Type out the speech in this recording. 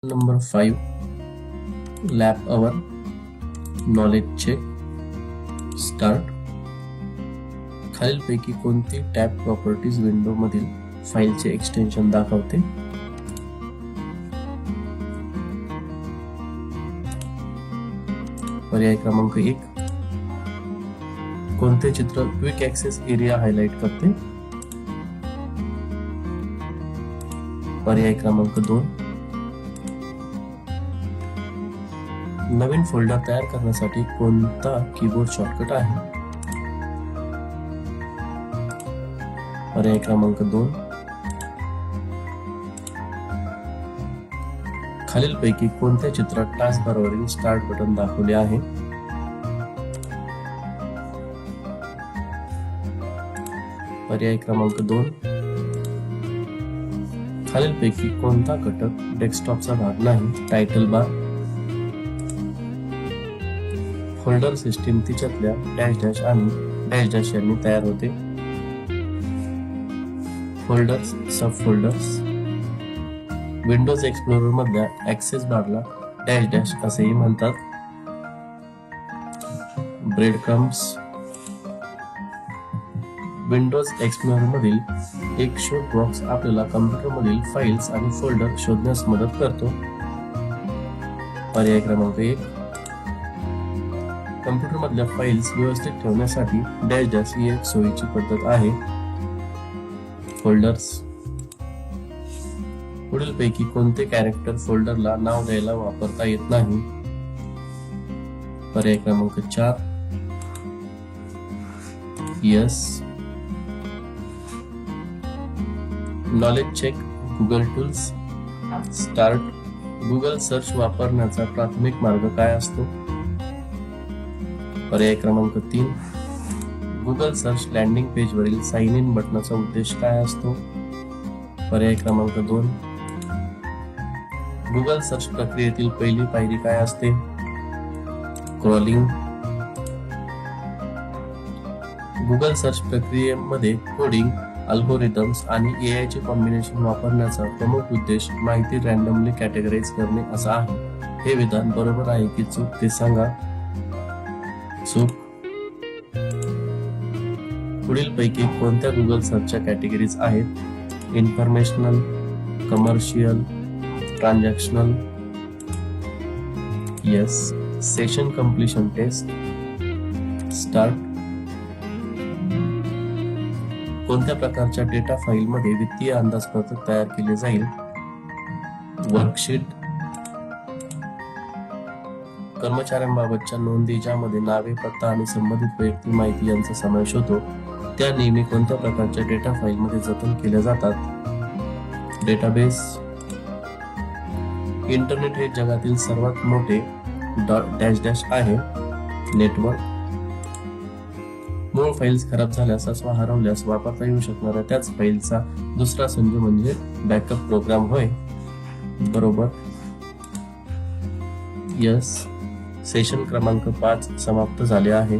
Number 5. Lap our knowledge check. Start. खालीलपैकी कोणती tab properties window मधील फाईलचे एक्सटेन्शन दाखवते? पर्याय क्रमांक 1. कोणते चित्र क्विक ऍक्सेस एरिया हायलाइट करते? पर्याय क्रमांक 2. नवीन फोल्डर तयार करण्यासाठी कोणता कीबोर्ड शॉर्टकट आहे? पर्याय क्रमांक 2. खालीलपैकी कोणत्या चित्रात टास्कबारवरील स्टार्ट बटन दाखवले आहे? पर्याय क्रमांक 2. खालीलपैकी कोणता घटक डेस्कटॉपचा भाग नाही? टायटल बार. फोल्डर सिस्टीम तिच्यातल्या डॅश डॅश आणि डॅश डॅश यांनी तयार होते. फोल्डर्स, सब फोल्डर्स. विंडोज एक्सप्लोरर मधल्या ऍक्सेस बारला डॅश डॅश असेही म्हणतात. Bread crumbs. विंडोज एक्सप्लोरर मधील एक शोध बॉक्स आपल्याला कम्प्युटर मधील फाइल्स आणि फोल्डर शोधण्यास मदत करतो. पर्याय क्रमांक 1. कम्प्युटर मधल्या फाइल्स व्यवस्थित ठेवण्यासाठी डॅश डॅश ही एक सोयीची पद्धत आहे. फोल्डर्स. पुढीलपैकी कोणते कॅरेक्टर फोल्डरला नाव द्यायला वापरता येत नाही? पर्याय क्रमांक 4. Yes. Knowledge check. Google tools. Start. Google search वापरण्याचा प्राथमिक मार्ग काय असतो? पर्याय क्रमांक 3. गुगल सर्च लँडिंग पेज वरील साइन इन बटनाचा उद्देश काय असतो? पर्याय क्रमांक 2. गुगल सर्च प्रक्रियेतील पहिली पायरी काय असते? क्रॉलिंग. गुगल सर्च प्रक्रियेमध्ये कोडिंग, अल्गोरिदम्स आणि AI चे कॉम्बिनेशन वापरण्याचा प्रमुख उद्देश माहिती रँडमली कॅटेगराइज करणे असा आहे. हे विधान बरोबर आहे की चूक ते सांगा. चूक. पुढीलपैकी कोणत्या गुगल सर्चच्या कॅटेगरीज आहेत? Informational, commercial, transactional. Yes. Session completion test. Start. कोणत्या प्रकारच्या डेटा फाईल मध्ये वित्तीय अंदाजपत्रक तयार केले जाईल? वर्कशीट. कर्मचाऱ्यांबाबतच्या नोंदी ज्यामध्ये नावे, पत्ता आणि संबंधित वैयक्तिक माहिती यांचा समावेश होतो त्या नेहमी कोणत्या प्रकारच्या डेटा फाईल मध्ये जतन केल्या जातात? डेटाबेस. इंटरनेट हे जगातील सर्वात मोठे डॅश डॅश आहे. नेटवर्क. मूळ फाईल्स खराब झाल्यास अथवा हरवल्यास वापरता येऊ शकणाऱ्या त्याच फाईलचा दुसरा संच म्हणजे बॅकअप प्रोग्राम होय. बरोबर. यस. सेशन क्रमांक 5 समाप्त झाले आहे.